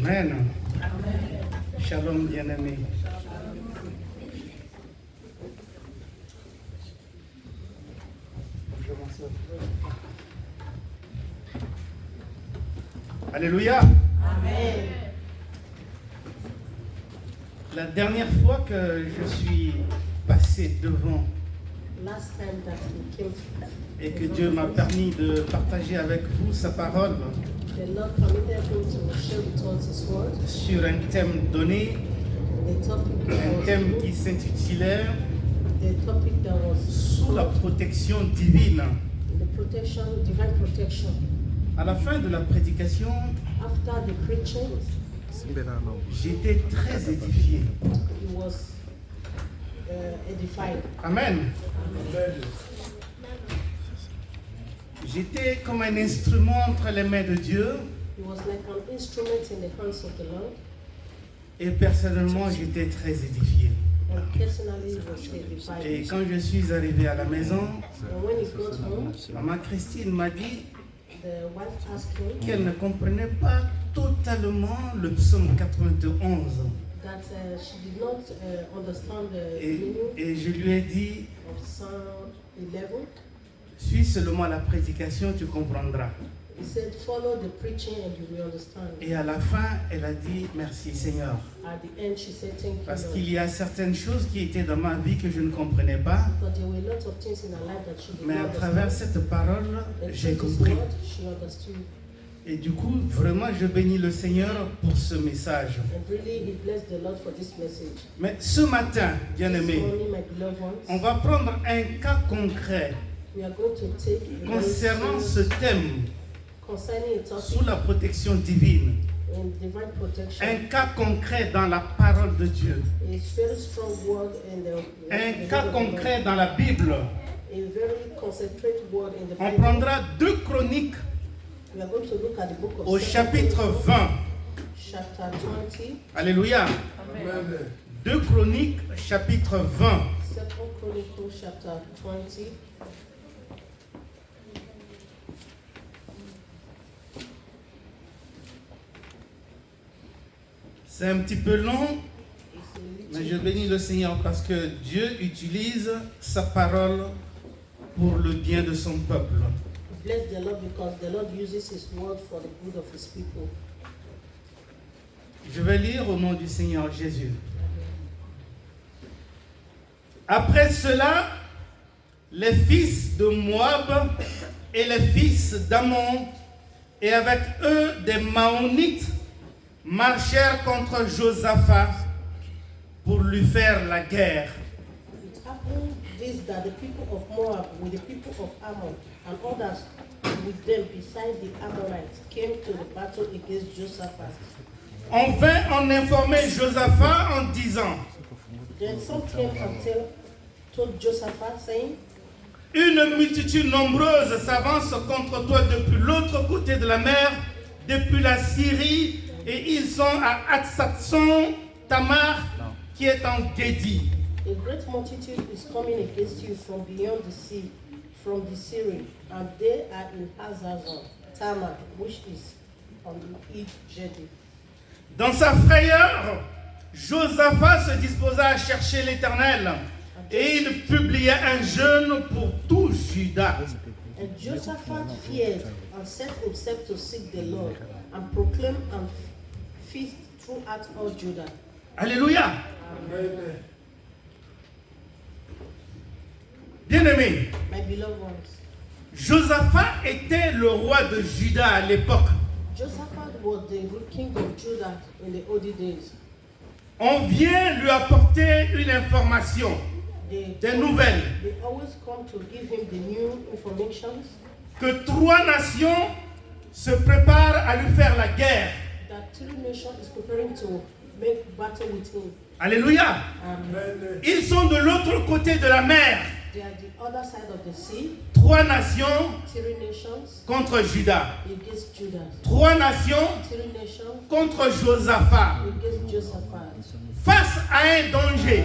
Amen. Shalom, bien-aimés. Bonjour, Alléluia. Amen. La dernière fois que je suis passé devant Last time that he came et que Dieu m'a permis de partager avec vous sa parole the Lord permitted him to share with us his word. sur un thème donné, The topic that un was thème qui s'intitulait the topic that was Sous la protection divine. the protection, divine protection. À la fin de la prédication, After the preaching, j'étais très édifié. he was edified. Amen. J'étais comme un instrument entre les mains de Dieu He was like an instrument in the hands of the Lord. et personnellement j'étais très édifié. And personally, he was Et edified. quand je suis arrivé à la maison, And when he got home, maman Christine m'a dit the wife asked him qu'elle ne comprenait pas totalement le psaume 91. that she did not understand the Et, meaning et je lui ai dit, of Psalm 11. suis seulement la prédication, tu comprendras. He said, follow the preaching and you will understand. Et à la fin, elle a dit, merci Seigneur. At the end, she said, thank you, Parce Lord. qu'il y a certaines choses qui étaient dans ma vie que je ne comprenais pas, But there were lots of things in her life that she did mais not à travers understand. cette parole, But j'ai through this compris. word, she understood. Et du coup, vraiment, je bénis le Seigneur pour ce message. And really, he blessed the Lord for this message. Mais ce matin, This bien-aimés, morning, my beloved on ones, va prendre un cas concret we are going to take a very concernant ce serious- thème concerning a topic sous la protection divine. in divine protection. Un cas concret dans la parole de Dieu. A very strong word in the Un the cas word of the concret dans la Bible. Lord. A very concentrated word in the On Bible. prendra 2 Chroniques We are going to look at the book of au 2 chapitre Chronicles, 20. chapter 20. Alléluia. 2 Chroniques, chapitre 20. 2 Chronicles, chapter 20. C'est un petit peu long, It's a mais little je bénis le Seigneur parce que Dieu utilise sa parole pour le bien de son peuple. Bless the Lord because the Lord uses His word for the good of His people. Je vais lire au nom du Seigneur Jésus. Après cela, les fils de Moab et les fils d'Ammon, et avec eux des Maonites, marchèrent contre Josaphat pour lui faire la guerre. It happened this that the people of Moab with the people of Ammon and others with them beside the Ammonites came to the battle against Josaphat. On vint en informer Josaphat en disant, Then some came and told Josaphat, saying, une multitude nombreuse s'avance contre toi depuis l'autre côté de la mer, depuis la Syrie, et ils sont à Hatsatson Tamar, qui est en Guédi. a great multitude is coming against you from beyond the sea, from the Syria, and they are in Hazazon, Tamar, which is on the Egypt. Dans sa frayeur, Josaphat se disposa à chercher l'Éternel, et il publia un jeûne pour tout Juda. And Josaphat feared and set himself to seek the Lord and proclaim and feast throughout all Judah. Alléluia. Bien-aimés, My beloved ones, Josaphat était le roi de Juda à l'époque. Josaphat was the king of Judah in the olden days. On vient lui apporter une information, des nouvelles, They always come to give him the new informations que 3 nations se préparent à lui faire la guerre. that 3 nations is preparing to make battle with him. Alléluia. Ils sont de l'autre côté de la mer. They are the other side of the sea, 3 nations 3 nations contre Juda. against Judah, 3 nations 3 nations contre Josaphat. against Josaphat. Face à un danger,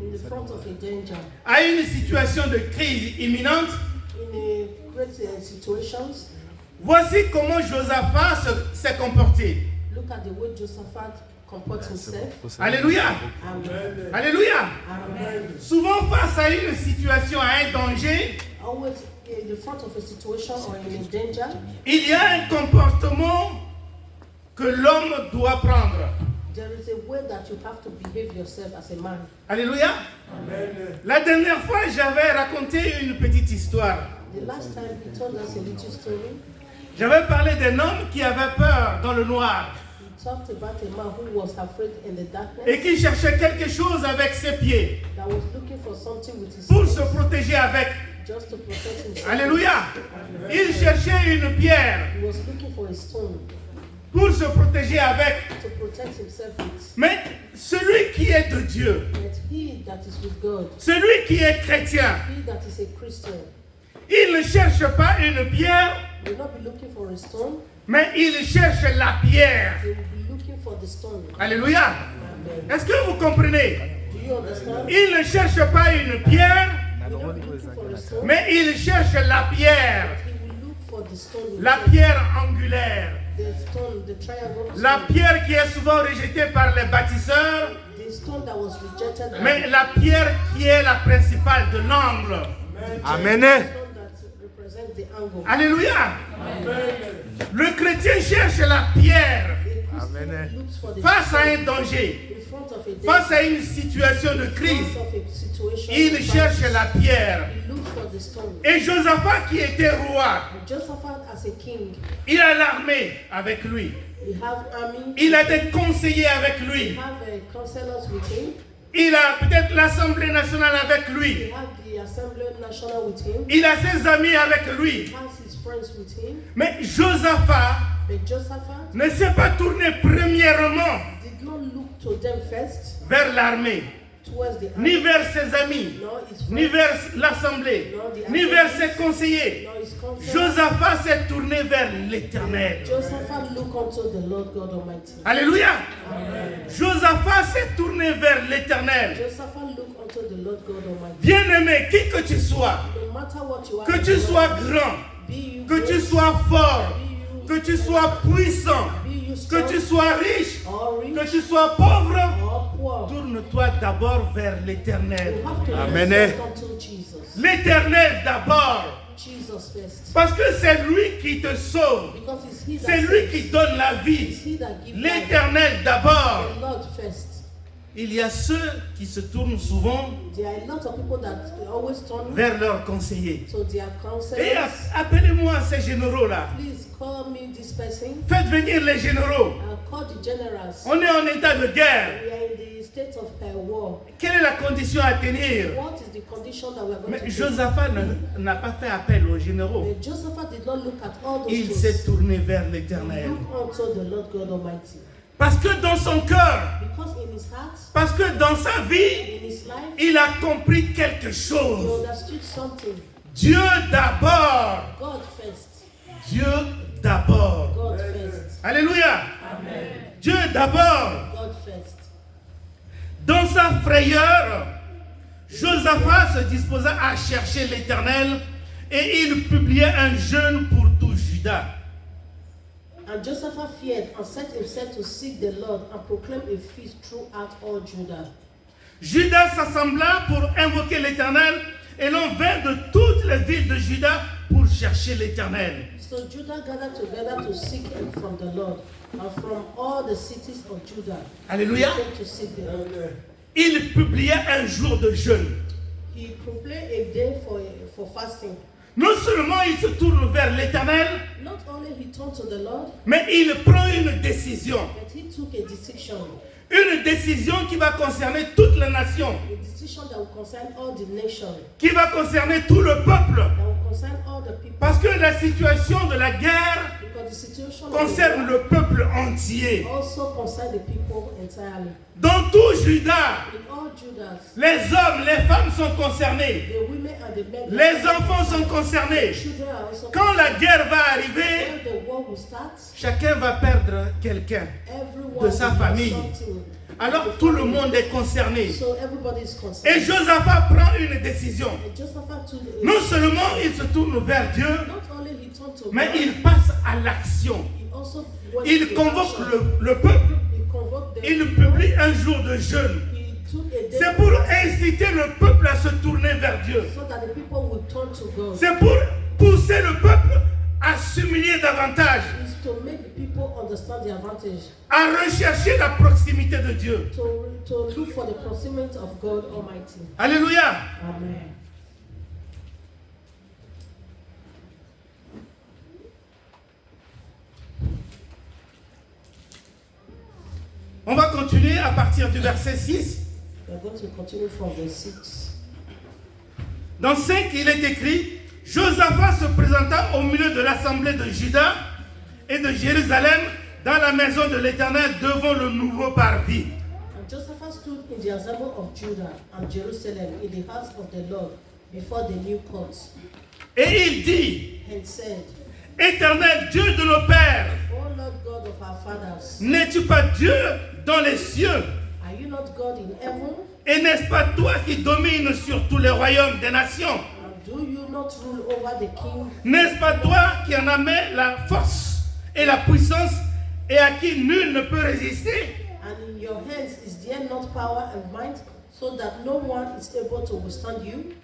In the front of a danger, à une situation de crise imminente, in a great situations, voici comment Josaphat s'est comporté. Look at the way Josaphat comports himself. Alléluia. Amen. Alléluia. Amen. Souvent face à une situation, à un danger, Always in the front of a situation or in a danger, il y a un comportement que l'homme doit prendre. there is a way that you have to behave yourself as a man. Alléluia. Amen. La dernière fois, j'avais raconté une petite histoire. The last time he told us a little story, J'avais parlé d'un homme qui avait peur dans le noir he talked about a man who was afraid in the et darkness, qui cherchait quelque chose avec ses pieds that was looking for something with his pour se hands, protéger avec. just to protect himself. Alléluia. Il cherchait une pierre He was looking for a stone pour se protéger avec. to protect himself with. Mais celui qui est de Dieu, But he that is with God, celui qui est chrétien, he that is a Christian, il ne cherche pas une pierre, will not be looking for a stone, mais il cherche la pierre. he will be looking for the stone. Alléluia. Amen. Est-ce que vous comprenez? Do you understand? Il ne cherche pas une pierre, He will not be looking for a stone, mais il cherche la pierre. he will look for the stone. La himself. pierre angulaire. The stone, the triangle La stone. pierre qui est souvent rejetée par les bâtisseurs, The stone that was rejected by mais la pierre qui est la principale de l'angle. Amen. the stone that represents the angle. Alléluia. Le chrétien cherche la pierre The Christian Amen. looks for the face à stone un danger, in front of a face danger, à une situation de in crise. front of a situation. Il of cherche crisis. la pierre. He looks for the stone. Et Josaphat qui était roi, And Josaphat as a king, il a l'armée avec lui. he have army, Il a des conseillers avec he lui. have counselors with him, Il a peut-être l'Assemblée nationale avec he lui. have the assembly national with him, Il a ses amis avec he lui. has his friends with him. Mais Josaphat But Josaphat ne s'est pas tourné premièrement did not look to them first, vers l'armée, towards the ni army, vers ses amis, nor his ni friends, vers l'Assemblée, ni vers ses conseillers. nor his counselors. Josaphat s'est tourné vers l'Éternel. Josaphat look unto the Lord God Almighty. Alléluia. Amen. Josaphat s'est tourné vers l'Éternel. Josaphat look unto the Lord God Almighty. Bien-aimé, qui que tu sois, No matter what you are, que tu sois grand, be you que tu great, sois fort, be you que tu sois puissant, be you que strong, tu sois riche, or rich, que tu sois pauvre, or poor. tourne-toi d'abord vers l'Éternel. You have to Amen. look first unto Jesus. L'Éternel d'abord, Jesus first. parce que c'est lui qui te sauve, Because it's he that c'est lui saves. qui donne la It's vie. he that gives life. L'Éternel d'abord. The Lord first. Il y a ceux qui se tournent souvent There are a lot of people that always turn vers leurs conseillers. to their Et counselors. appelez-moi ces généraux-là. Please call me this person. Faites venir les généraux. Call the generals. On est en état de guerre. We are in the state of war. Quelle est la condition à tenir? What is the condition that we are going Mais to take? Josaphat n'a pas fait appel aux généraux. But Josaphat did not look at all those Il things. s'est tourné vers He l'Éternel. looked unto the Lord God Almighty. Parce que dans son cœur, Because in his heart, parce que dans sa vie, in his life, il a compris quelque he chose. understood something. Dieu d'abord. God first. Dieu d'abord. God first. Alléluia. Amen. Dieu d'abord. God first. Dans sa frayeur, Josaphat se disposa à chercher l'Éternel et il publia un jeûne pour tout Juda. And Josaphat feared and set himself to seek the Lord and proclaim a feast throughout all Judah. Juda s'assembla pour invoquer l'Éternel et l'on vint de toutes les villes de Juda pour chercher l'Éternel. So Judah gathered together to seek him from the Lord, and from all the cities of Judah, Alléluia. they came to seek the Lord. Il publia un jour de jeûne. He proclaimed a day for fasting. Non seulement il se tourne vers l'Éternel, Not only he turned to the Lord, mais il prend une décision. but he took a decision. Une décision qui va concerner toute la nation, A decision that will concern all the nation, qui va concerner tout le peuple. that will concern all the people. Parce que la situation de la guerre Because the situation concerne le peuple entier. also concern the people entirely. Dans tout Juda, In all Judah, les hommes, les femmes sont concernés. the women and the men, Les enfants sont concernés. children are also Quand la guerre va arriver, when the war will start, chacun va perdre quelqu'un. everyone de sa will have famille. something. Alors tout le monde est concerné. So everybody is Et concerned. Josaphat prend une décision. And Josaphat took Non seulement il se tourne vers Dieu, not only he turned to mais God, il passe à l'action. he also went il to convoque action. le peuple, He convoked the il people. publie un jour de jeûne. He took a day C'est pour inciter le peuple à se tourner vers Dieu. so that the people would turn to God. C'est pour pousser le peuple à s'humilier davantage, Is to make the people understand the advantage, à rechercher la proximité de Dieu. to look for the proximity of God Almighty. Alléluia. Amen. On va continuer à partir du verset 6. We are going to continue from verse 6. Dans 5, il est écrit, Josaphat se présenta au milieu de l'assemblée de Juda et de Jérusalem dans la maison de l'Éternel devant le nouveau parvis. And Josaphat stood in the assembly of Judah and Jerusalem in the house of the Lord before the new courts, Et il dit, and said, Éternel Dieu de nos pères, O Lord God of our fathers, n'es-tu pas Dieu dans les cieux? are you not God in heaven? Et n'est-ce pas toi qui domines sur tous les royaumes des nations? And do you not rule over the king? N'est-ce pas toi qui en amènes la force et la puissance et à qui nul ne peut résister? And in your hands is there not power and might, so that no one is able to withstand you?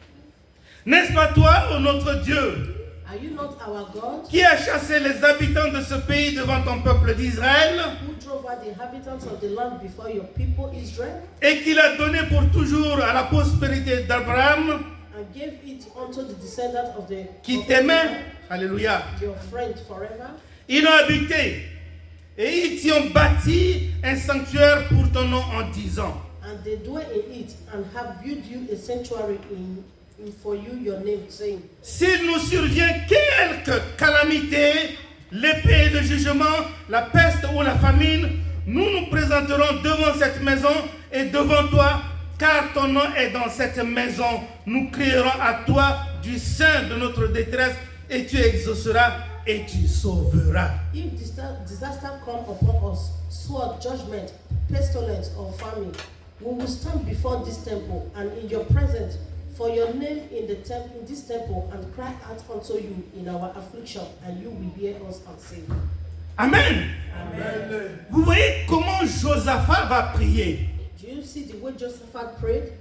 N'est-ce pas toi, ô notre Dieu, Are you not our God, qui a chassé les habitants de ce pays devant ton peuple d'Israël who drove out the inhabitants of the land before your people Israel, et qui l'a donné pour toujours à la postérité d'Abraham and gave it unto the descendants of the qui of t'aimait? Alléluia. your friend forever? Ils l'ont habité et ils t'y ont bâti un sanctuaire pour ton nom en disant, And they dwell in it, and have built you a sanctuary in for you your name, saying, s'il nous survient quelque calamité, l'épée, le jugement, la peste ou la famine, nous nous présenterons devant cette maison et devant toi, car ton nom est dans cette maison. Nous crierons à toi du sein de notre détresse et tu exauceras et tu sauveras. If disaster come upon us, sword, judgment, pestilence, or famine, we will stand before this temple and in your presence for your name in this temple, and cry out unto you in our affliction, and you will hear us and save. Amen. Amen. Vous voyez comment Josaphat va prier. Do you see the way Josaphat prayed?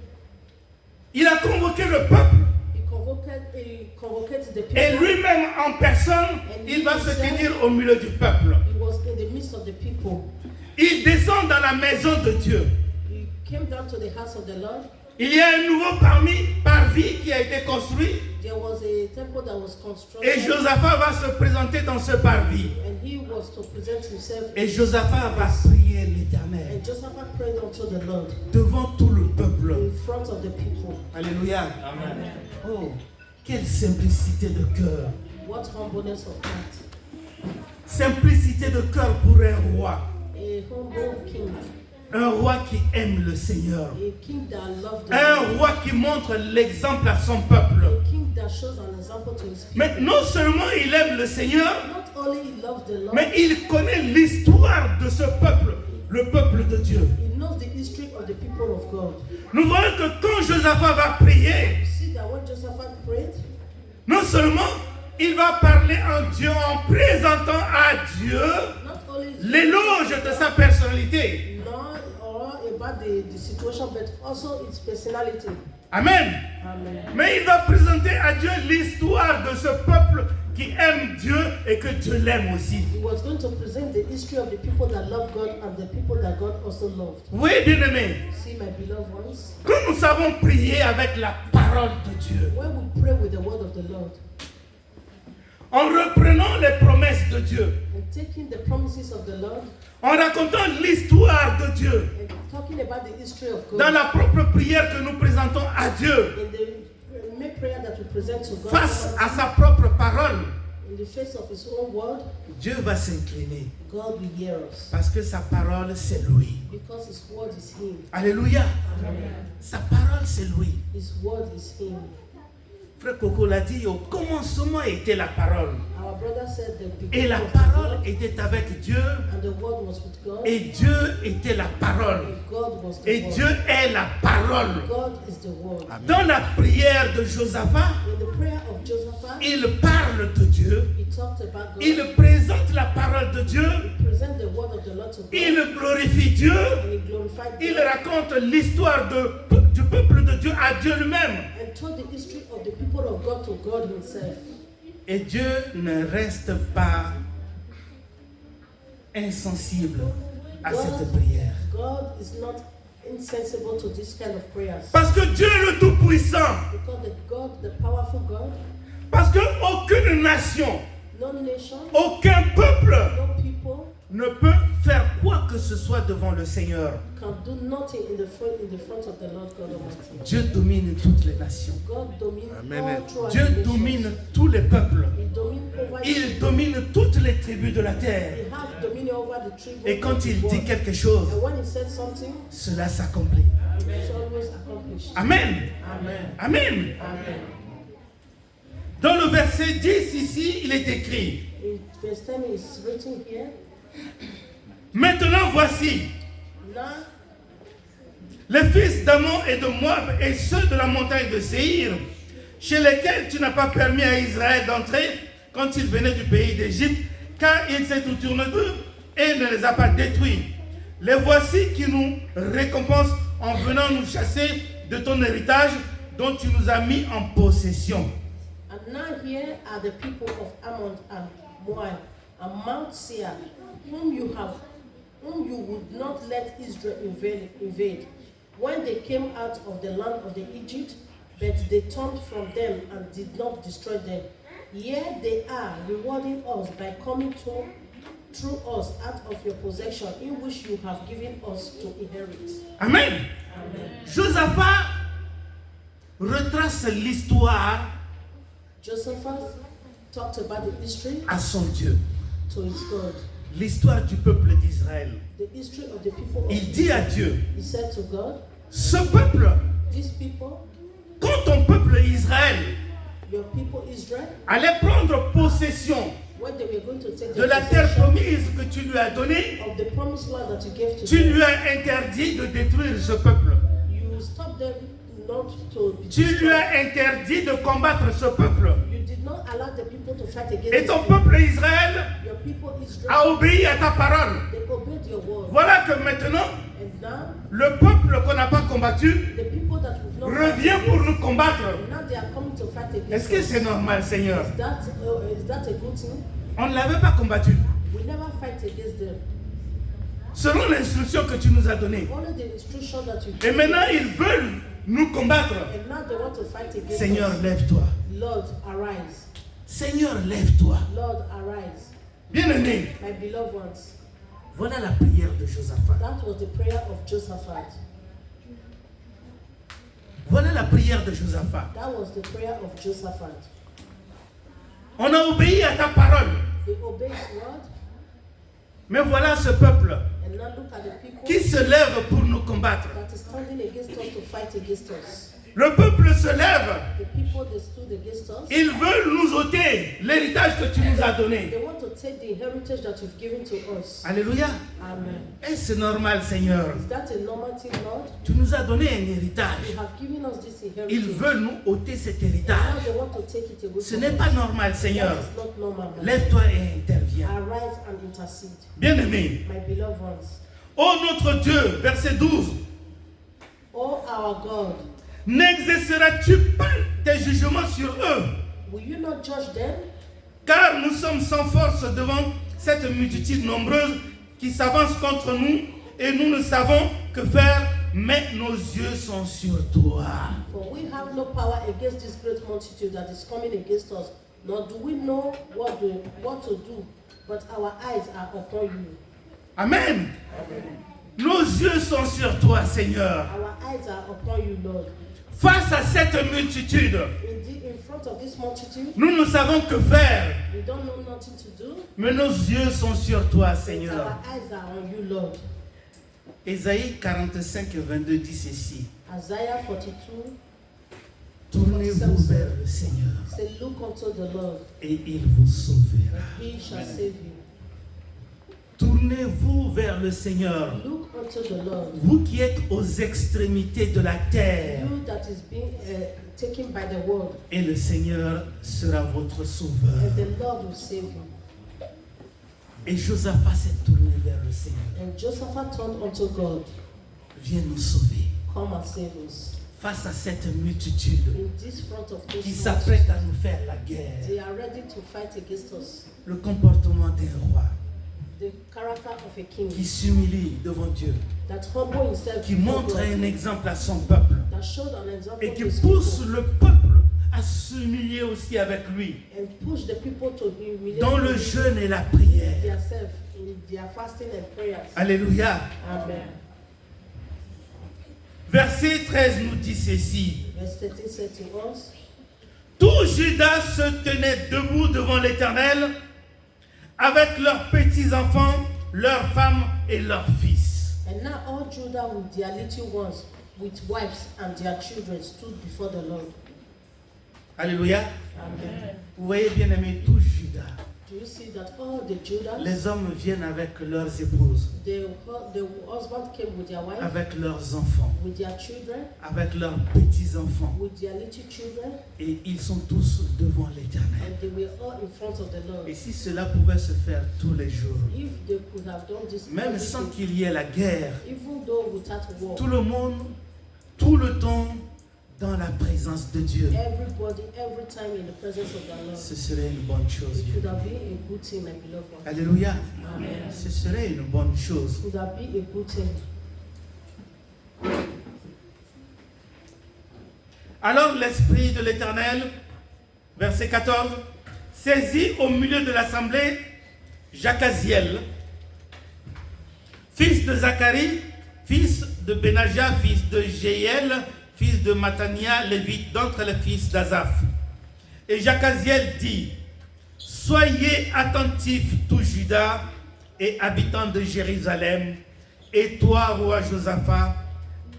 Il a convoqué le peuple He convoked the people. et lui-même en personne, il va se tenir au milieu du peuple. He was in the midst of the people. Il descend dans la maison de Dieu. He came down to the house of the Lord. Il y a un nouveau parvis qui a été construit There was a temple that was constructed, et Josaphat va se présenter dans ce parvis. and he was to present himself. Et Josaphat va prier l'Éternel And Josaphat prayed unto the Lord devant tout le peuple. in front of the people. Alléluia. Oh, quelle simplicité de cœur. What humbleness of heart. Simplicité de cœur pour un roi. A humble king. Un roi qui aime le Seigneur. A king that loved the Un Lord. roi qui montre l'exemple à son peuple. A king that shows an example to his people. Mais non seulement il aime le Seigneur, Not only he loves the Lord, mais il connaît l'histoire de ce peuple, le peuple de Dieu. he knows the history of the people of God. Nous voyons que quand Josaphat va prier, You see that when Josaphat prayed, non seulement il va parler en Dieu en présentant à Dieu not only l'éloge de sa personnalité. not all about the situation, but also its personality. Amen. Amen. Mais il va présenter à Dieu l'histoire de ce peuple qui aime Dieu et que Dieu l'aime aussi. He was going to present the history of the people that love God and the people that God also loved. Oui, bien-aimés, See, my beloved ones, quand nous savons prier avec la parole de Dieu, when we pray with the word of the Lord en reprenant les promesses de Dieu, and taking the promises of the Lord en racontant l'histoire de Dieu, and talking about the history of God, dans la propre prière que nous présentons à Dieu, in the main prayer that we present to God, face à sa propre parole, in the face of His own word, Dieu va s'incliner God will hear us parce que sa parole c'est lui. because His word is Him. Alléluia. Amen. Sa parole c'est lui. His word is Him. Frère Coco l'a dit, au commencement était la parole. Our brother said the Et la beginning was parole with God, était avec Dieu. and the word was with God, Et Dieu était la parole. and God was the Et word. Dieu est la parole. God is the word. Dans la prière de Josaphat, In the prayer of Josaphat, il parle de Dieu. he talked about God. Il présente la parole de Dieu. He presented the word of the Lord to God, Il glorifie Dieu. and he glorified Il God, raconte l'histoire du peuple de Dieu à Dieu lui-même. and told the history of the people of God to God himself. Et Dieu ne reste pas insensible à cette prière. God is not insensible to this kind of prayers. Parce que Dieu est le Tout-Puissant. Because the God, the powerful God, Parce qu'aucune nation, no nation, aucun peuple no people ne peut faire quoi que ce soit devant le Seigneur. can do nothing in the front of the Lord God Almighty. Dieu domine toutes les nations. God domines Amen. all throughout Dieu the nations. domine tous les peuples. He domine over Il domine toutes les tribus de la terre. He has dominion over the tribes Et quand of the il dit world. quelque chose, And when he said something, cela s'accomplit. it's always accomplished. Amen. Amen. Amen. Amen. Dans le verset 10 ici, il est écrit: In verse 10 is written here. Maintenant voici, Now les fils d'Ammon et de Moab et ceux de la montagne de Séhir, chez lesquels tu n'as pas permis à Israël d'entrer quand ils venaient du pays d'Égypte, car il s'est tourné d'eux et ne les a pas détruits. Les voici qui nous récompensent en venant nous chasser de ton héritage dont tu nous as mis en possession. And now here are the people of Ammon and Moab and Mount Seir, whom you would not let Israel invade. When they came out of the land of the Egypt, but they turned from them and did not destroy them. Here they are rewarding us by coming through us out of your possession, in which you have given us to inherit. Amen. Amen. Josaphat retrace l'histoire Josaphat talked about the history à son Dieu, to his God, l'histoire du peuple d'Israël. the history of the people of Il dit à Dieu: He said to God, ce peuple, these people, quand ton peuple Israël your people Israel, allait prendre possession when they were going to take de the la terre possession promise que tu lui as donnée, of the promised land that you gave to tu them, lui as interdit de détruire ce peuple. you stopped them not to be Tu lui destroyed. as interdit de combattre ce peuple. You did not allow the people to fight against Et ton these people. peuple Israël Your people a Israel, obéi à ta parole. they obeyed your word. Voilà que maintenant, And now, le peuple qu'on n'a pas combattu the people that would not revient fight pour against, nous combattre. now they are coming to fight against Est-ce que us. c'est normal, Seigneur? Is that a good thing? On ne l'avait pas combattu. We never fight against them. Selon l'instruction que tu nous as donnée. Only the instruction that you Et give. maintenant, ils veulent nous combattre. And now they want to fight against Seigneur, us. lève-toi. Lord, arise. Seigneur, lève-toi. Lord, arise. Bien-aimé, My beloved ones, voilà la prière de Josaphat. that was the prayer of Josaphat. Voilà la prière de Josaphat. That was the prayer of Josaphat. On a obéi à ta parole. They obeyed his word, Mais voilà ce peuple and now look at the people qui se lève pour nous combattre. that is standing against us to fight against us. Le peuple se lève. The people that stood against us, Ils veulent nous ôter l'héritage que tu nous as donné. they want to take the heritage that you've given to us. Alléluia. Amen. Et c'est normal, Seigneur. Is that a normal thing, Lord? Tu nous as donné un héritage. You have given us this Ils inheritance. veulent nous ôter cet Now héritage. they want to take it away Ce from n'est us. pas normal, Seigneur. That is not normal. Lord. Lève-toi et interviens. Arise and intercede. Bien-aimé. My beloved ones. Ô notre Dieu, verset 12. Oh our God, N'exerceras-tu pas tes jugements sur eux? will you not judge them? Car nous sommes sans force devant cette multitude nombreuse qui s'avance contre nous et nous ne savons que faire, mais nos yeux sont sur toi. For we have no power against this great multitude that is coming against us, nor do we know what to do, but our eyes are upon you. Amen. Nos yeux sont sur toi, Seigneur. Our eyes are upon you, Lord. Face à cette multitude, In front of this multitude, nous ne savons que faire, we don't know nothing to do, mais nos yeux sont sur toi, but Seigneur. our eyes are on you, Lord. Ésaïe 45, 22 dit ceci. Isaiah 42, Tournez-vous vers le Seigneur Say, look unto the Lord, et il vous sauvera. and he shall save you. Tournez-vous vers le Seigneur, Look unto the Lord, vous qui êtes aux extrémités de la terre, you that is being taken by the world, et le Seigneur sera votre sauveur. and the Lord will save you. Et Josaphat s'est tourné vers le Seigneur. And Josaphat turned unto God, Viens nous sauver come and save us. face à cette multitude In this front of qui this s'apprête à multitude, nous faire la guerre. they are ready to fight against us. Le comportement d'un roi The character of a king qui s'humilie devant Dieu, that humble himself qui before montre God, un exemple à son peuple that showed an example et to qui his pousse people, le peuple à s'humilier aussi avec lui and push the people to humiliate dans le jeûne et la prière. themselves in their fasting and prayers. Alléluia. Amen. Verset 13 nous dit ceci. Verse 13 said to us, Tout Judas se tenait debout devant l'Éternel avec leurs petits-enfants, leurs femmes et leurs fils. and now all Judah with their little ones, with wives and their children, stood before the Lord. Alléluia. Amen. Vous voyez bien aimé, tout Judas. Do you see that all the Judah, Les hommes viennent avec leurs épouses, the husband came with their wife, avec leurs enfants, with their children, avec leurs petits-enfants. with their little children, Et ils sont tous devant l'Éternel. and they were all in front of the Lord. Et si cela pouvait se faire tous les jours, If they could have done this, même every sans day, qu'il y ait la guerre, even though without war, tout le monde, tout le temps, dans la présence de Dieu, everybody, every time in the presence of the Lord, ce serait une bonne chose. it would have been a good thing, my beloved one. Alléluia. Amen. Ce serait une bonne chose. It would have been a good thing. Alors l'Esprit de l'Éternel, verset 14, saisit au milieu de l'assemblée Jacaziel, fils de Zacharie, fils de Benaja, fils de Jéhiel, fils de Matania, lévite, d'entre les fils d'Azaph. Et Jacaziel dit, soyez attentifs, tout Juda et habitants de Jérusalem, et toi, roi Josaphat,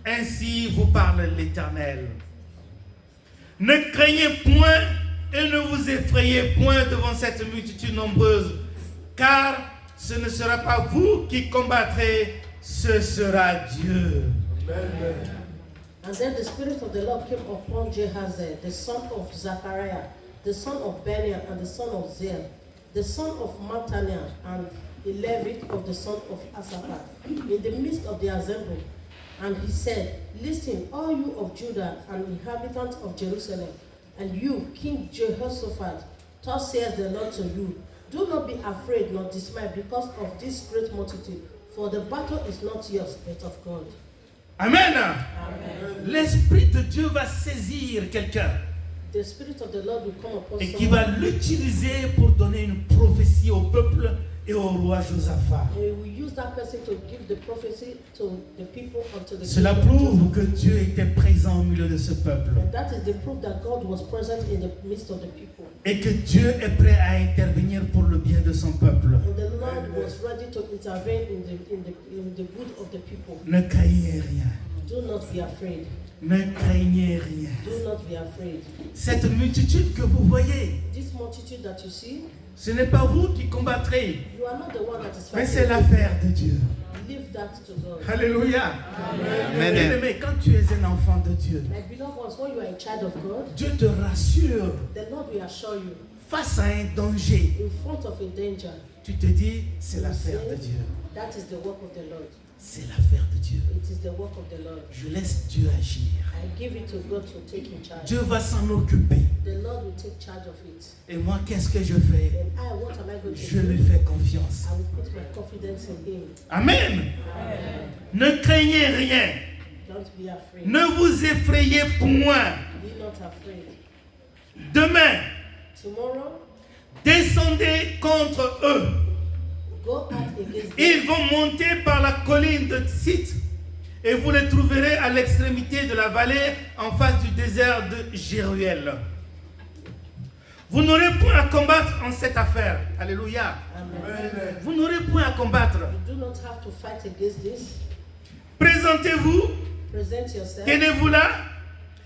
ainsi vous parle l'Éternel. Ne craignez point et ne vous effrayez point devant cette multitude nombreuse, car ce ne sera pas vous qui combattrez, ce sera Dieu. Amen. And then the Spirit of the Lord came upon Jehaziel, the son of Zachariah, the son of Benaiah, and the son of Zeel, the son of Mattaniah, and a Levite of the son of Asaphat, in the midst of the assembly. And he said, listen, all you of Judah and inhabitants of Jerusalem, and you, King Jehoshaphat, thus says the Lord to you, do not be afraid nor dismayed because of this great multitude, for the battle is not yours, but of God. Amen. Amen. L'Esprit de Dieu va saisir quelqu'un The Spirit of the Lord will come upon et qui va someone, l'utiliser pour donner une prophétie au peuple et au roi Josaphat. and he will use that person to give the prophecy to the people unto the Cela kingdom of prouve Joseph. que Dieu était présent au milieu de ce peuple And that is the proof that God was present in the midst of the people. et que Dieu est prêt à intervenir pour le bien de son peuple. And the Lord was ready to intervene in the good of the people. Ne craignez rien. Do not be afraid. Ne craignez rien. Do not be afraid. Cette multitude que vous voyez, This multitude that you see, ce n'est pas vous qui combattrez, you are not the one that is mais fighting. c'est l'affaire de Dieu. Leave that to God. Alléluia. Amen. Bien-aimé, quand tu es un enfant de Dieu, My beloved ones, when you are a child of God, Dieu te rassure the Lord will assure you, face à un danger. in front of a danger, Tu te dis, c'est l'affaire de Dieu. that is the work of the Lord. C'est l'affaire de Dieu. It is the work of the Lord. Je laisse Dieu agir. I give it to God to take in charge. Dieu va s'en occuper. The Lord will take charge of it. Et moi, qu'est-ce que je fais? And what am I going to Je lui do? fais confiance. I will put my confidence in Him. Amen. Ne craignez rien. Don't be afraid. Ne vous effrayez point. Be not afraid. Demain, Tomorrow, descendez contre eux. go out against them. Ils vont monter par la colline de Site et vous les trouverez à l'extrémité de la vallée en face du désert de Jéruel. Vous n'aurez point à combattre en cette affaire. Alléluia. Amen. Vous n'aurez point à combattre. You do not have to fight against this. Présentez-vous, Present yourself. tenez-vous là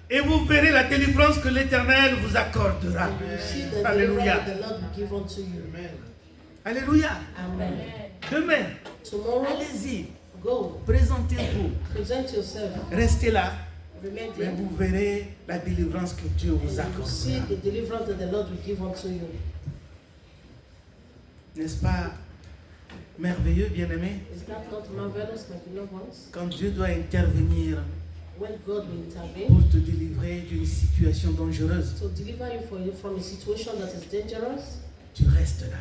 Et vous verrez la délivrance que l'Éternel vous accordera. You see the Alléluia. deliverance that the Lord will give unto you. Alléluia. Amen. Demain, Tomorrow, allez-y, go. présentez-vous. Present yourself. Restez là, Remain mais there. vous verrez la délivrance que Dieu vous And you will see accordera. the deliverance that the Lord will give unto you. N'est-ce pas merveilleux, bien-aimés? Is that not marvelous, my beloved ones? Quand Dieu doit intervenir When God will intervene pour te délivrer d'une situation dangereuse, to deliver you from a situation that is dangerous, tu restes là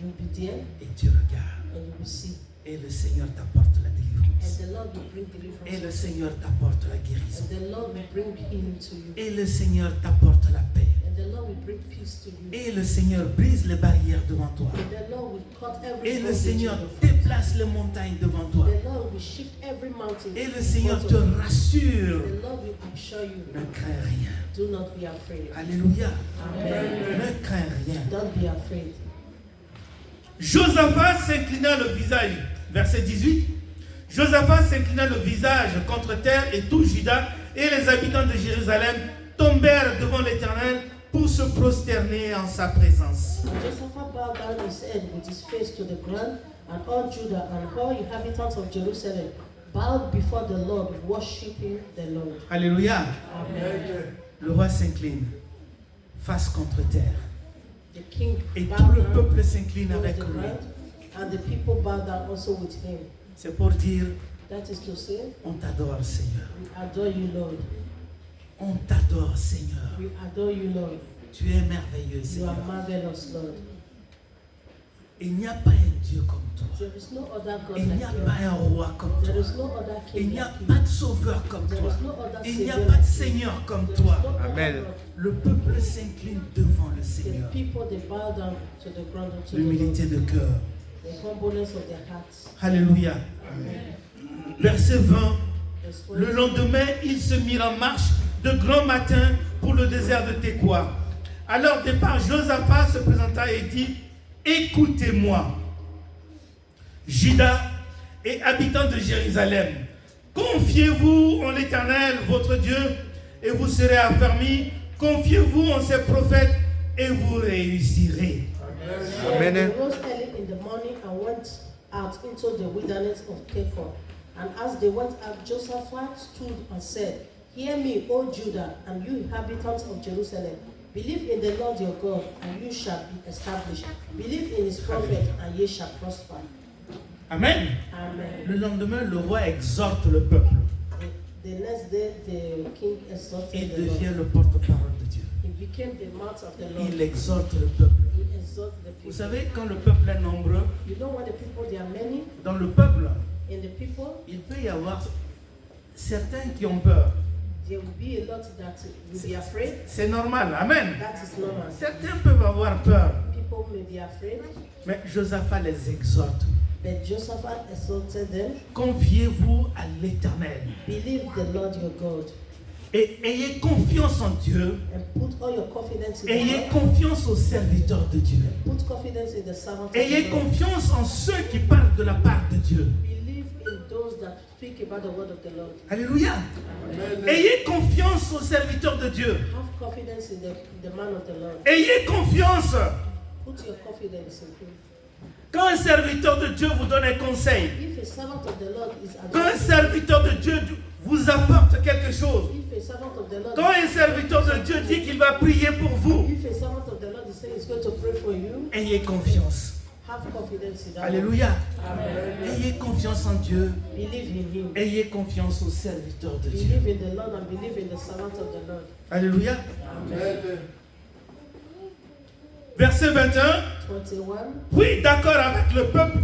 you'll be there et tu regardes. and you will see. Et le Seigneur t'apporte la And délivrance. the Lord will bring Et deliverance. le Seigneur t'apporte la guérison. And the Lord will bring healing to you. Et le Seigneur t'apporte la paix. And the Lord will bring peace to you. Et le Seigneur brise les barrières devant toi. And the Lord will cut every Et le bondage Seigneur in your front. déplace les montagnes devant toi. The Lord will shift every mountain. Et le in Seigneur front te of you. rassure. The Lord will assure you. Ne crains rien. Do not be afraid. Alléluia. Amen. Ne crains rien. Don't be afraid. Josaphat s'inclina le visage. Verset 18. Josaphat s'inclina le visage contre terre et tout Juda et les habitants de Jérusalem tombèrent devant l'Éternel pour se prosterner en sa présence. And Josaphat bowed down his head with his face to the ground, and all Judah and all inhabitants of Jerusalem bowed before the Lord, worshiping the Lord. Alléluia. Amen. Le roi s'incline face contre terre. The king Et bowed tout le down peuple s'incline towards avec the lui. ground, and the people bowed down also with him. C'est pour dire, That is to say, on t'adore Seigneur. we adore you, Lord. On t'adore Seigneur. We adore you, Lord. Tu es merveilleux You Seigneur. are marvelous, Lord. Il n'y a pas un Dieu comme toi. There is no other God Il n'y like a you. pas un roi comme There toi. is no other Il king n'y a like you. pas de sauveur comme There toi. is no other Il n'y a savior pas de like you. Seigneur comme There is toi. no other Amen. God. Le peuple s'incline devant le The Seigneur. people, they bow down to the ground unto the L'humilité Lord. de cœur. The humbleness of their hearts. Alléluia. Verset 20. Verse Le 20. lendemain, ils se mirent en marche de grand matin pour le désert de Tekoa. À leur départ, Josaphat se présenta et dit, écoutez-moi, Juda et habitants de Jérusalem, confiez-vous en l'Éternel, votre Dieu, et vous serez affermis. Confiez-vous en ses prophètes et vous réussirez. Amen. They rose early in the morning and went out into the wilderness of Tekoa. And as they went out, Josaphat stood and said, Hear me, O Judah, and you inhabitants of Jerusalem. Believe in the Lord your God, and you shall be established. Believe in his prophet, and ye shall prosper. Amen. Amen. Le lendemain, le roi exhorte le peuple. The next day, the king exalted Il the Lord. devient le porte-parole de Dieu. He became the mouth of the Lord. Il exhorte le peuple. He exalted the Vous people. savez, quand le peuple est nombreux, You know when the people, they are many, dans le peuple, in the people, il peut y avoir certains qui ont peur. there will be a lot that will be afraid. C'est normal, amen. That is normal. Certains peuvent avoir peur, People may be afraid, mais Josaphat les exhorte. but Josaphat exalted them. Confiez-vous à l'Éternel Believe the Lord your God et ayez confiance en Dieu. and put all your confidence in Ayez the Lord. confiance aux serviteurs de Dieu. Put confidence in the servant of Ayez the Lord. confiance en ceux qui parlent de la part de Dieu. Believe in those that speak about the word of the Lord. Alléluia. Ayez confiance aux serviteurs de Dieu. Have confidence in the man of the Lord. Ayez confiance. Put your confidence in him. Quand un serviteur de Dieu vous donne un conseil, If a servant of the Lord is quand un advising, serviteur de Dieu vous apporte quelque chose, if a servant of the Lord, quand un serviteur de Dieu dit qu'il va prier pour vous, if a servant of the Lord is saying he's going to pray for you, ayez confiance. have confidence in that. Alléluia. Amen. Ayez confiance en Dieu. Believe in him. Ayez confiance aux serviteurs de Dieu. Believe in the Lord and believe in the servant of the Lord. Alléluia. Amen. Verset 21. 21. Puis, d'accord avec le peuple,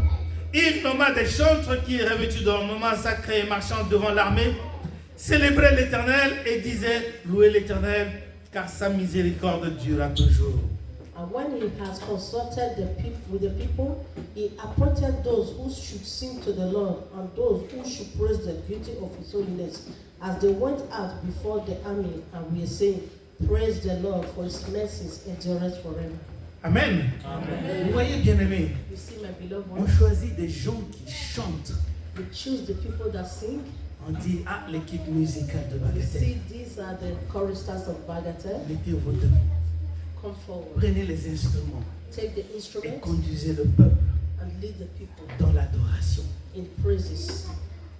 il nomma des chantres qui, revêtus d'ornements sacrés et marchant devant l'armée, célébraient l'Éternel et disaient, louez l'Éternel, car sa miséricorde durera toujours. And when he has consulted with the people, he appointed those who should sing to the Lord and those who should praise the beauty of his holiness. As they went out before the army, and we are saying, praise the Lord, for his mercies endureth forever. Amen. Amen. Vous voyez, bien-aimés, You see, my beloved on ones, choisit des gens qui chantent we choose the people that sing On dit, ah, l'équipe musicale de You Bagatelle. see, these are the choristers of Bagatelle. Mettez-vous debout. Come forward. Prenez les instruments Take the et instrument conduisez le peuple and lead the people dans l'adoration. in praises.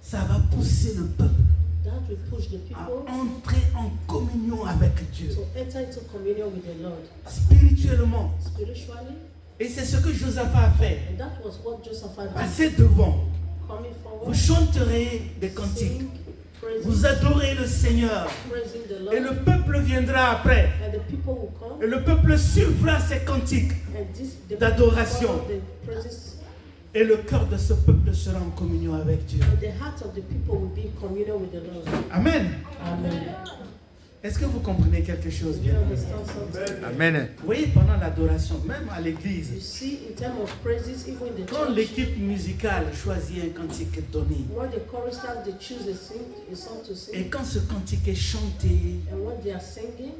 Ça va pousser le peuple That will push the à people entrer en communion avec Dieu, to enter into communion with the Lord spirituellement. spiritually. Et c'est ce que Josaphat a fait. And that was what Josaphat did. Passez devant. Coming Vous forward, chanterez des cantiques. sing, praising, Vous adorez le Seigneur. praising the Et Lord. le peuple viendra après. And the people will come. Et le peuple suivra ces cantiques. And this, the D'adoration. follow the praises. Et le cœur de ce peuple sera en communion avec Dieu. And the heart of the people will be in communion with the Lord. Amen. Amen. Est-ce que vous comprenez quelque chose Do you bien? understand something? Amen. Vous voyez, pendant l'adoration, même à You l'église, see, in terms of praises, even in the quand church, l'équipe musicale choisit un cantique donné, when the choristers they choose a song to et sing, quand ce cantique est chanté and when they are singing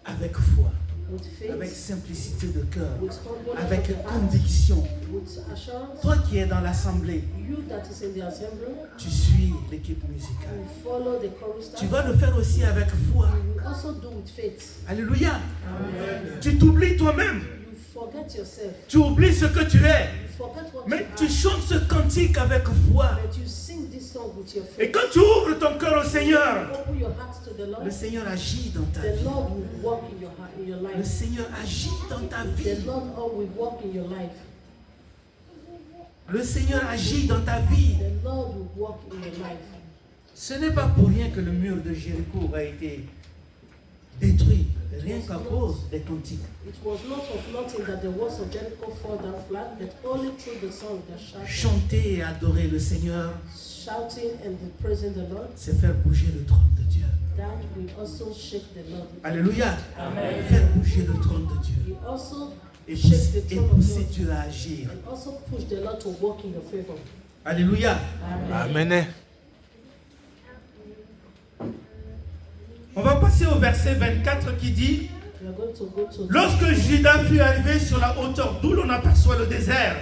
avec foi, with avec faith, simplicité de cœur, with humbleness avec of the heart, conviction, with assurance, toi qui es dans l'assemblée, you that is in the assembly, tu suis l'équipe musicale. you follow the choristers. Tu vas le faire aussi avec foi. You also do with faith. Alléluia. Amen. Tu t'oublies toi-même. You forget yourself. Tu oublies ce que tu es. You forget what Mais you tu are. chantes ce cantique avec foi. But you sing this song with your Et faith. quand tu ouvres ton cœur au Seigneur, Open your hearts to the Lord. le Seigneur agit dans ta The vie. Lord will walk in your heart, in your Le life. Seigneur agit dans ta vie. The Lord will walk in your life. Le Seigneur agit dans ta vie. The Lord will walk in your life. Ce n'est pas pour rien que le mur de Jéricho a été détruit, rien qu'à cause des cantiques. It was not of nothing that the walls of Jericho fall down flat, but only through the song that Chanter et adorer le Seigneur, shouting and praising the Lord, c'est faire bouger le trône de Dieu. that will also shake the Lord. Alléluia. Faire bouger le trône de Dieu. It also Et shake the pousser, throne of pousser God. Dieu à agir. And also push the Lord to walk in your favor. Alléluia. Amen. Amen. On va passer au verset 24 qui dit: We are going to go to lorsque Judas fut arrivé sur la hauteur d'où l'on aperçoit le désert,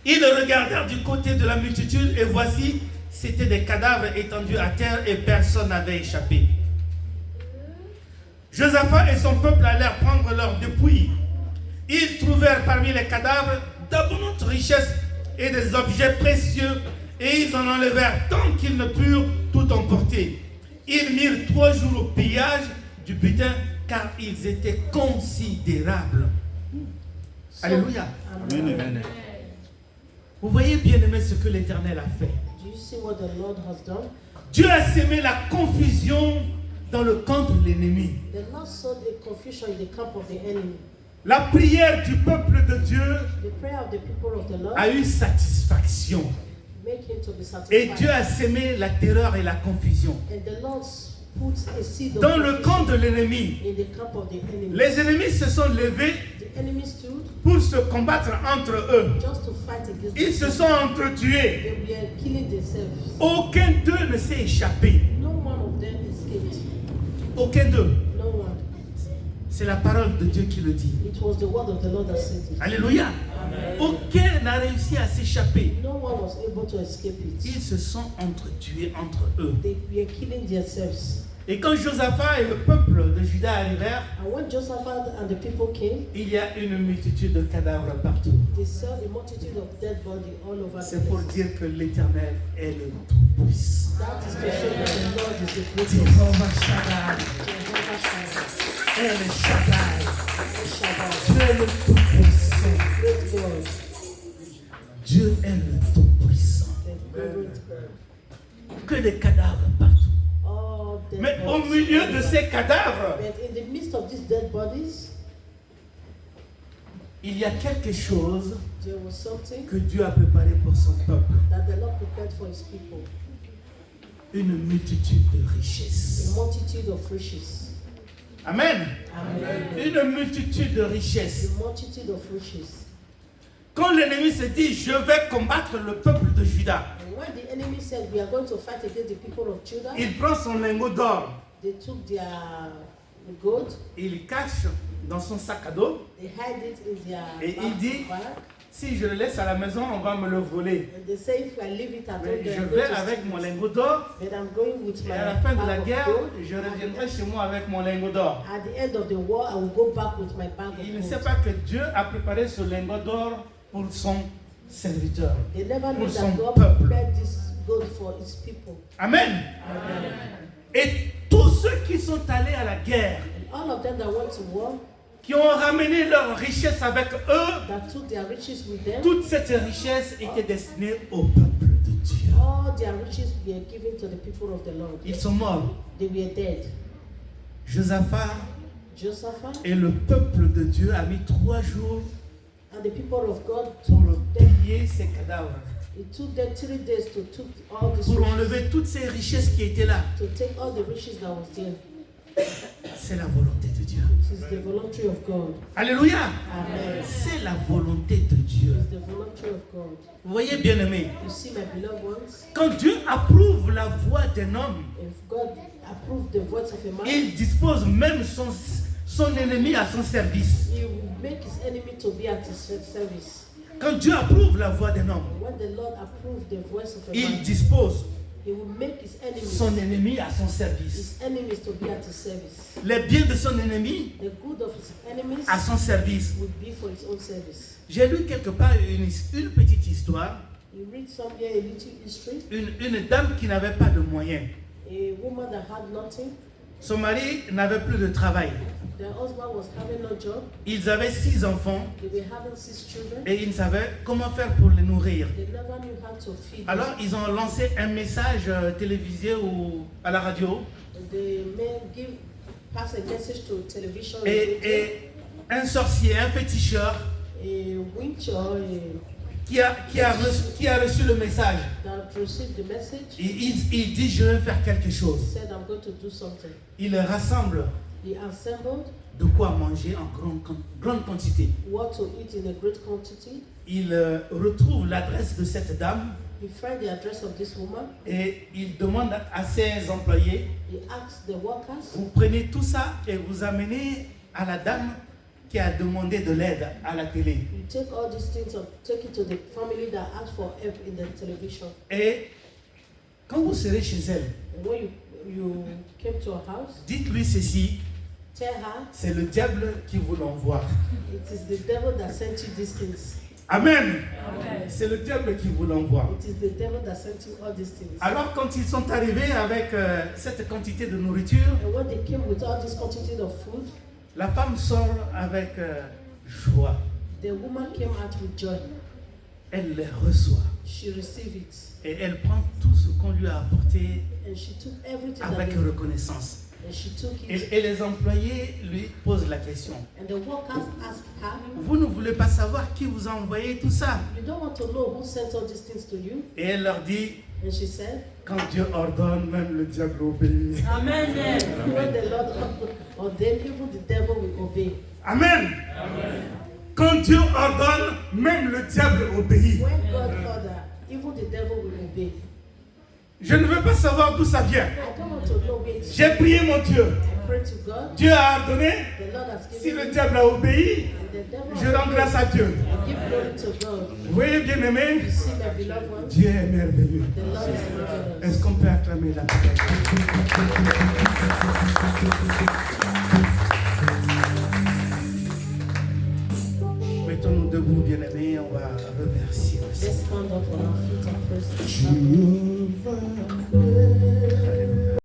ils regardèrent du côté de la multitude et voici, c'étaient des cadavres étendus à terre et personne n'avait échappé. Josaphat et son peuple allèrent prendre leurs dépouilles. Ils trouvèrent parmi les cadavres d'abondantes richesses et des objets précieux et ils en enlevèrent tant qu'ils ne purent tout emporter. Ils mirent 3 jours au pillage du butin car ils étaient considérables. Alléluia. Amen. Vous voyez bien aimé ce que l'Éternel a fait. Do you see what the Lord has done? Dieu a sémé la confusion dans le camp de l'ennemi. The Lord sowed a confusion in the camp of the enemy. La prière du peuple de Dieu The prayer of the people of the Lord a eu satisfaction. make him to be Et satisfied. Dieu a sémé la terreur et la confusion And the Lord puts a seed of dans le camp de confusion l'ennemi. in the camp of the enemy. Les ennemis se sont levés The enemy stood pour se combattre entre eux. just to fight against Ils se them. sont entretués. They were killing themselves. Aucun d'eux ne s'est échappé. No one of them escaped. Aucun d'eux. No one. C'est la parole de Dieu qui le dit. It was the word of the Lord that said it. Alléluia. Aucun n'a réussi à s'échapper. No one was able to escape it. Ils se sont entretués entre eux. They were killing themselves. Et quand Josaphat et le peuple de Juda arrivèrent, And when Josaphat and the people came, il y a une multitude de cadavres partout. they saw a multitude of dead bodies all over the C'est pour place. dire que l'Éternel est le Tout-Puissant. That is to show that the Lord is the greatest. Jehovah Shaddai, Jehovah Shaddai, El Shaddai, El Shaddai, Dieu est le Tout-Puissant. great God, Dieu est le Tout-Puissant. the great God. Que des cadavres partout. All dead Mais au bodies milieu all de over. ces cadavres, But in the midst of these dead bodies, il y a quelque chose there was something que Dieu a préparé pour son peuple. that the Lord prepared for his people. Une multitude de A richesses. multitude of riches. Amen. Amen. Une multitude de richesses. A multitude of riches. Quand l'ennemi se dit, je vais combattre le peuple de Juda, And when the enemy said, we are going to fight against the people of Judah, il prend son lingot d'or, they took their gold, il cache dans son sac à dos they hide it in their Et il dit, bag, si je le laisse à la maison, on va me le voler. And they say if I leave it at home, Mais they je are vais going to avec steal mon it. lingot d'or. But I'm going with Et my à la fin de la bag of guerre, gold. je reviendrai chez moi avec mon lingot d'or. At the end of the war, I will go back with my bag Il ne of sait gold. pas que Dieu a préparé ce lingot d'or pour son serviteur. They never knew Pour son that God peuple. prepared this gold for his people. Amen. Et tous ceux qui sont allés à la guerre, And all of them that went to war, qui ont ramené leur richesse avec eux, that took their riches with them, toute cette richesse était destinée au peuple de Dieu. all their riches were given to the people of the Lord. Ils sont morts. They were dead. Josaphat Josaphat et le peuple de Dieu a mis 3 jours and the people of God pour took them. piller ces cadavres, It took them 3 days to took all these pour riches, enlever toutes ces richesses qui étaient là. to take all the riches that was there. C'est la volonté de Dieu. It is the voluntary of God. Alléluia. Amen. C'est la volonté de Dieu. It is the voluntary of God. Vous voyez, bien-aimés, You see, my beloved ones, quand Dieu approuve la voix d'un homme, if God approved the voice of a man, il dispose même son ennemi à son service. he will make his enemy to be at his service. Quand Dieu approuve la voix d'un homme, When the Lord approved the voice of a il man, dispose he will make his son enemies, ennemi à son service. his enemies to be at his service. Les biens de son ennemi The good of his enemies à son service. will be for his own service. J'ai lu quelque part une petite histoire, You read somewhere a little history. une dame qui n'avait pas de moyens. A woman that had nothing, Son mari n'avait plus de travail. their husband was having no job, Ils avaient 6 enfants they were having 6 children, et ils ne savaient comment faire pour les nourrir. they never knew how to feed Alors them. ils ont lancé un message télévisé ou à la radio They may pass a message to television, and et radio, un sorcier, un féticheur a witch or qui a reçu le message. that received the message, Il dit je vais faire quelque chose. said, I'm going to do something. Il rassemble He assembled de quoi manger en grande quantité. what to eat in a great quantity. Il retrouve l'adresse de cette dame He found the address of this woman. et il demande à ses employés, He asked the workers, vous prenez tout ça et vous amenez à la dame qui a demandé de l'aide à la télé. you take all these things and take it to the family that asked for help in the television. Et quand vous serez chez elle, And when you came to her house, dites-lui ceci, tell her, c'est le diable qui vous l'envoie. it is the devil that sent you these things. Amen. C'est le diable qui vous l'envoie. It is the devil that sent you all these things. Alors quand ils sont arrivés avec cette quantité de nourriture, And when they came with all this quantity of food, la femme sort avec joie. the woman came out with joy. Elle les reçoit She received it. et elle prend tout ce qu'on lui a apporté And she took everything avec that they, reconnaissance. and she took it. Et les employés lui posent la question. And the workers asked her, Vous ne voulez pas savoir qui vous a envoyé tout ça? you don't want to know who sent all these things to you? Et elle leur dit, And she said, quand Dieu ordonne, même le diable obéit. Amen. When the Lord ordained, even the devil will obey. Amen. Quand Dieu ordonne, même le diable obéit. When God order, even the devil will obey. Je ne veux pas savoir d'où ça vient. I don't want to know where it is. J'ai prié mon Dieu. I pray to God. Dieu a ordonné. The Lord has Si given le me, diable a obéi, and the devil je has rends grâce à Dieu. I give glory to God. Vous voyez, bien aimé, You see, my beloved ones, Dieu est merveilleux. the Lord is marvelous. Est-ce qu'on peut acclamer la parole? Mettons-nous debout, bien aimés, on va remercier le Seigneur. Let's stand up on our feet and praise Jéhovah,